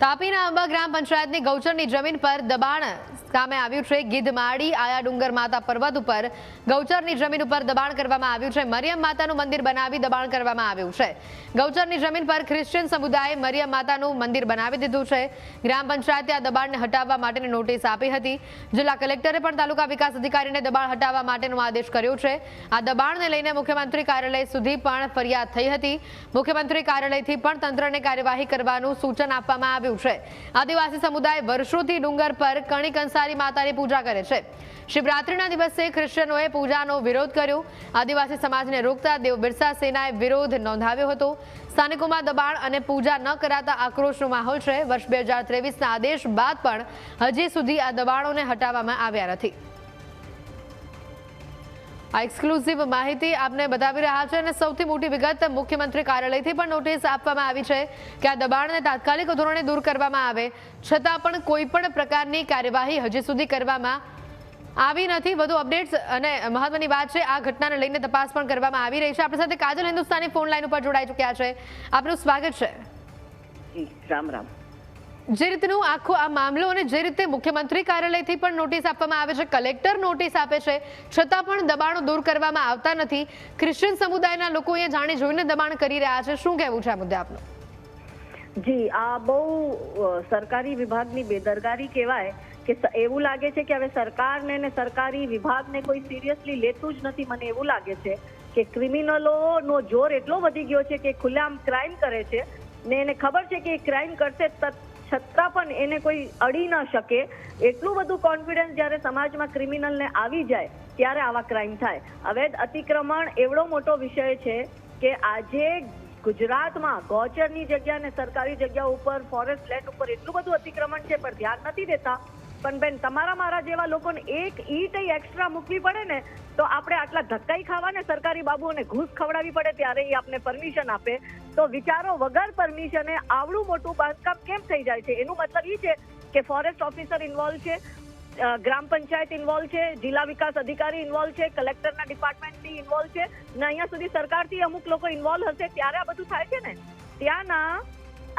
તાપીના અંબા ગ્રામ પંચાયતની ગૌચરની જમીન પર દબાણ સામે આવ્યું છે। ગીધમાળી આયા ડુંગર માતા પર્વત ઉપર ગૌચરની જમીન ઉપર દબાણ કરવામાં આવ્યું છે। મરિયમ માતાનું મંદિર બનાવી દબાણ કરવામાં આવ્યું છે। ગૌચરની જમીન પર ક્રિશ્ચિયન સમુદાયે મરિયમ માતાનું મંદિર બનાવી દીધું છે। ગ્રામ પંચાયતે આ દબાણને હટાવવા માટેની નોટિસ આપી હતી। જિલ્લા કલેક્ટરે પણ તાલુકા વિકાસ અધિકારીને દબાણ હટાવવા માટેનો આદેશ કર્યો છે। આ દબાણને લઈને મુખ્યમંત્રી કાર્યાલય સુધી પણ ફરિયાદ થઈ હતી। મુખ્યમંત્રી કાર્યાલયથી પણ તંત્રને કાર્યવાહી કરવાનું સૂચન આપવામાં આવ્યું છે। આદિવાસી સમુદાય વર્ષોથી ડુંગર પર કણી કંસારી માતાની પૂજા કરે છે। શિવરાત્રીના દિવસે ક્રિશ્ચિયનોએ પૂજાનો વિરોધ કર્યો। આદિવાસી સમાજને રોકતા દેવ બિરસા સેનાએ વિરોધ નોંધાવ્યો હતો। સ્થાનિકોમાં દબાણ અને પૂજા ન કરાતા આક્રોશનો માહોલ છે। વર્ષ 2023ના આદેશ બાદ પણ હજી સુધી આ દબાણોને હટાવવામાં આવ્યા નથી। આ એક્સક્લુઝિવ માહિતી આપને બતાવી રહ્યા છે અને સૌથી મોટી વિગત મુખ્યમંત્રી કાર્યાલયથી પણ નોટિસ આપવામાં આવી છે કે આ દબાણને તાત્કાલિક ધોરણે દૂર કરવામાં આવે, છતાં પણ કોઈ પણ પ્રકારની કાર્યવાહી હજી સુધી કરવામાં આવી નથી। વધુ અપડેટ્સ અને મહત્વની વાત છે, આ ઘટનાને લઈને તપાસ પણ કરવામાં આવી રહી છે। આપણી સાથે કાજલ હિન્દુસ્તાની ફોન લાઈન ઉપર જોડાઈ ચૂક્યા છે। આપનું સ્વાગત છે। રામ રામ। જે રીતનું આખો આ મામલો અને જે રીતે મુખ્યમંત્રી કાર્યાલયથી પણ નોટિસ આપવામાં આવે છે, કલેક્ટર નોટિસ આપે છે, છતાં પણ દબાણો દૂર કરવામાં આવતા નથી। ક્રિશ્ચિયન સમુદાયના લોકો અહીંયા જાણી જોઈને દબાણ કરી રહ્યા છે। શું કહેવું છે આ મુદ્દે આપનું? જી, આ બહુ સરકારી વિભાગની બેદરકારી કહેવાય કે એવું લાગે છે કે હવે સરકારને ને સરકારી વિભાગને કોઈ સિરિયસલી લેતું જ નથી। મને એવું લાગે છે કે ક્રિમિનલોનો જોર એટલો વધી ગયો છે કે ખુલ્લેઆમ ક્રાઇમ કરે છે ને એને ખબર છે કે એ ક્રાઇમ કરશે છતાં પણ એને કોઈ અડી ન શકે। એટલું બધું કોન્ફિડન્સ જ્યારે સમાજમાં ક્રિમિનલને આવી જાય ત્યારે આવા ક્રાઇમ થાય। અવૈધ અતિક્રમણ એવડો મોટો વિષય છે કે આજે ગુજરાતમાં ગૌચરની જગ્યા ને સરકારી જગ્યા ઉપર ફોરેસ્ટ લેન્ડ ઉપર એટલું બધું અતિક્રમણ છે પણ ધ્યાન નથી દેતા। પણ બેન, તમારા મારા જેવા લોકોને એક ઈંટ એક્સ્ટ્રા મૂકવી પડે ને તો આપણે આટલા ધક્કાઈ ખાવા ને સરકારી બાબુઓને ઘૂસ ખવડાવી પડે ત્યારે એ આપને પરમિશન આપે। તો વિચારો વગર પરમિશને આવડું મોટું બાંધકામ કેમ થઈ જાય છે? એનું મતલબ એ છે કે ફોરેસ્ટ ઓફિસર ઇન્વોલ્વ છે, ગ્રામ પંચાયત ઇન્વોલ્વ છે, જિલ્લા વિકાસ અધિકારી ઇન્વોલ્વ છે, કલેક્ટરના ડિપાર્ટમેન્ટથી ઇન્વોલ્વ છે ને અહીંયા સુધી સરકારથી અમુક લોકો ઇન્વોલ્વ હશે ત્યારે આ બધું થાય છે ને। ત્યાંના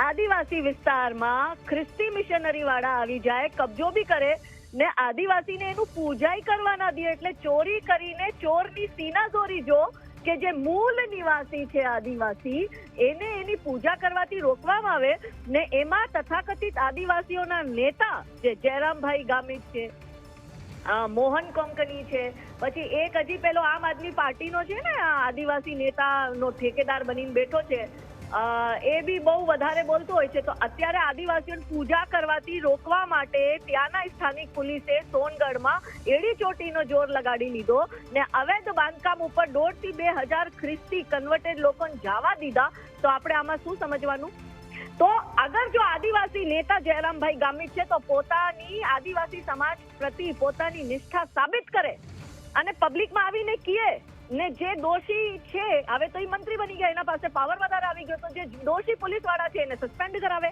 આદિવાસી વિસ્તારમાં ખ્રિસ્તી મિશનરી વાળા આવી જાય, કબજો બી કરે ને આદિવાસીને એનું પૂજાઈ કરવા ના દે। એટલે ચોરી કરીને ચોરની સીનાઝોરી જો કે જે મૂળ નિવાસી છે આદિવાસી, એને એની પૂજા કરવાથી રોકવામાં આવે ને એમાં તથાકથિત આદિવાસીઓના નેતા જે જયરામભાઈ ગામિત છે, મોહન કોંકણી છે, પછી એક હજી પેલો આમ આદમી પાર્ટીનો છે ને આદિવાસી નેતાનો ઠેકેદાર બનીને બેઠો છે, એ બી બહુ વધારે બોલતો હોય છે। તો અત્યારે આદિવાસીઓને પૂજા કરવાથી રોકવા માટે ત્યાંના સ્થાનિક પોલીસે સોનગઢમાં એડી ચોટીનો જોર લગાડી લીધો ને અવૈધ બાંધકામ ઉપર 1,500 થી 2,000 ખ્રિસ્તી કન્વર્ટેડ લોકોને જવા દીધા। તો આપણે આમાં શું સમજવાનું? તો અગર જો આદિવાસી નેતા જયરામભાઈ ગામિત છે તો પોતાની આદિવાસી સમાજ પ્રતિ પોતાની નિષ્ઠા સાબિત કરે અને પબ્લિકમાં આવીને કહે ને જે દોષી છે, હવે તો એ મંત્રી બની ગયા, એના પાસે પાવર વધારે આવી ગયો, તો જે દોષી પોલીસ વાળા છે એને સસ્પેન્ડ કરાવે।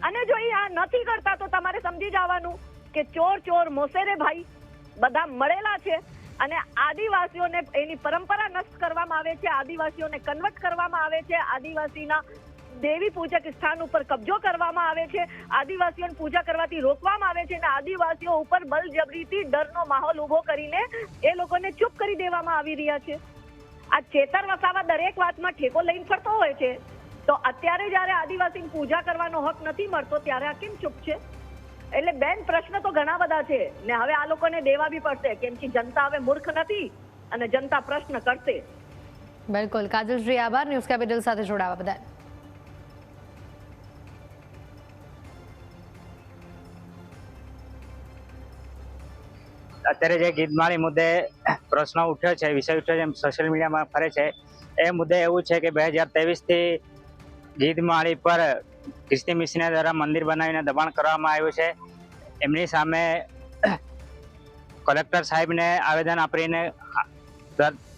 અને જો એ આ નથી કરતા તો તમારે સમજી જવાનું કે ચોર મોસેરે ભાઈ બધા મળેલા છે અને આદિવાસીઓને એની પરંપરા નષ્ટ કરવામાં આવે છે, આદિવાસીઓને કન્વર્ટ કરવામાં આવે છે, આદિવાસીના દેવી પૂજક સ્થાન ઉપર કબજો કરવામાં આવે છે, આદિવાસીઓને પૂજા કરવાથી રોકવામાં આવે છે અને આદિવાસીઓ ઉપર બળજબરીથી ડરનો માહોલ ઉભો કરીને એ લોકોને ચૂપ કરી દેવામાં આવી રહ્યા છે। આ ચેતર વસાવા દરેક વાતમાં ઠેકો લઈને ફરતો હોય છે, તો અત્યારે જયારે આદિવાસીને પૂજા કરવાનો હક નથી મળતો ત્યારે આ કેમ ચૂપ છે? એટલે બેન, પ્રશ્ન તો ઘણા બધા છે ને હવે આ લોકોને દેવા બી પડશે, કેમ કે જનતા હવે મૂર્ખ નથી અને જનતા પ્રશ્ન કરશે। બિલકુલ કાજલશ્રી, આભાર ન્યૂઝ કેપિટલ સાથે જોડાવા બદલ। અત્યારે જે ગીધમાળી મુદ્દે પ્રશ્ન ઉઠ્યો છે, વિષય ઉઠ્યો છે, સોશિયલ મીડિયામાં ફરે છે, એ મુદ્દે એવું છે કે 2023થી ગીધમાળી પર ખ્રિસ્તી મિશનરી દ્વારા મંદિર બનાવીને દબાણ કરવામાં આવ્યું છે। એમની સામે કલેક્ટર સાહેબને આવેદન આપીને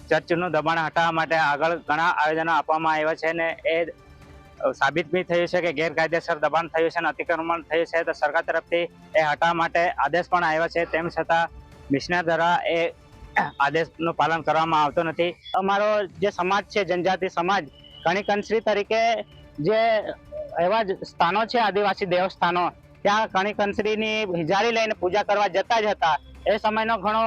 ચર્ચનું દબાણ હટાવવા માટે આગળ ઘણા આવેદનો આપવામાં આવ્યા છે અને એ સાબિત બી થયું છે કે ગેરકાયદેસર દબાણ થયું છે અને અતિક્રમણ થયું છે। તો સરકાર તરફથી એ હટાવવા માટે આદેશ પણ આવ્યા છે, તેમ છતાં મિશનર દ્વારા એ આદેશનું પાલન કરવામાં આવતું નથી। અમારો જે સમાજ છે, જનજાતિ સમાજ, કણી કંસરી તરીકે જે એવા જ સ્થાનો છે આદિવાસી દેવસ્થાનો, ત્યાં કણી કંસરીની હિજારી લઈને પૂજા કરવા જતા જ હતા. એ સમયનો ઘણો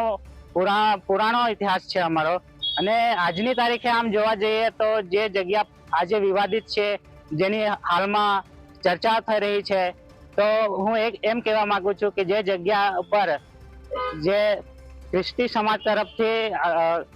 પુરાણો ઇતિહાસ છે અમારો. અને આજની તારીખે આમ જોવા જઈએ તો જે જગ્યા આજે વિવાદિત છે, જેની હાલમાં ચર્ચા થઈ રહી છે, તો હું એમ કહેવા માંગુ છું કે જે જગ્યા ઉપર જે ખ્રિસ્તી સમાજ તરફથી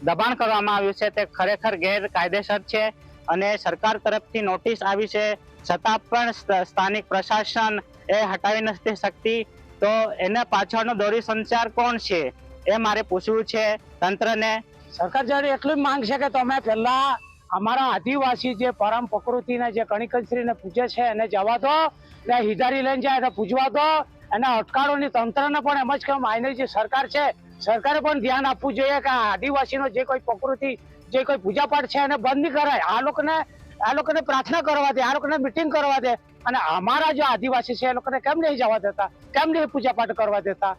દબાણ કરવામાં આવ્યું છે તે ખરેખર ગેરકાયદેસર છે અને સરકાર તરફથી નોટિસ આવી છે, છતાં પણ સ્થાનિક પ્રશાસન એ હટાવી નથી શકતી. તો એના પાછળનો દોરી સંચાર કોણ છે એ મારે પૂછવું છે તંત્રને. સરકાર જોડે એટલું જ માંગ છે કે તમે પહેલા અમારા આદિવાસી જે પરમ પ્રકૃતિને જે કણિકંસરીને પૂજે છે એને જવા દો, ને હિજારી લઈને જાય એને પૂજવા દો. અને અટકાળોની તંત્રને પણ એમ જ કે આની જે સરકાર છે, સરકારે પણ ધ્યાન આપવું જોઈએ કે આદિવાસીનો જે કોઈ પ્રકૃતિ, જે કોઈ પૂજાપાઠ છે એને બંધ નહીં કરાય. આ લોકોને પ્રાર્થના કરવા દે, આ લોકોને મિટિંગ કરવા દે. અને અમારા જે આદિવાસી છે એ લોકોને કેમ નહીં જવા દેતા, કેમ નહીં પૂજાપાઠ કરવા દેતા,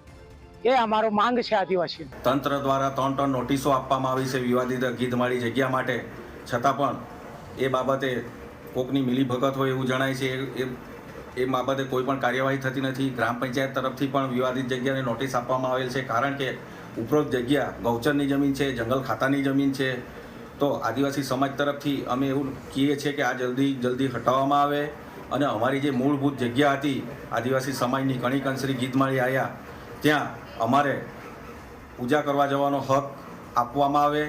એ અમારો માંગ છે આદિવાસી. તંત્ર દ્વારા 3 નોટિસો આપવામાં આવી છે વિવાદિત ગીધમાળી જગ્યા માટે, છતાં પણ એ બાબતે કોકની મિલીભગત હોય એવું જણાય છે. એ બાબતે કોઈ પણ કાર્યવાહી થતી નથી. ગ્રામ પંચાયત તરફથી પણ વિવાદિત જગ્યાને નોટિસ આપવામાં આવેલ છે, કારણ કે ઉપરોક્ત જગ્યા ગૌચરની જમીન છે, જંગલ ખાતાની જમીન છે. તો આદિવાસી સમાજ તરફથી અમે એવું કહીએ છીએ કે આ જલ્દી હટાવવામાં આવે અને અમારી જે મૂળભૂત જગ્યા હતી આદિવાસી સમાજની કણીકંસરી ગીધમાળી આવ્યા ત્યાં અમારે પૂજા કરવા જવાનો હક આપવામાં આવે.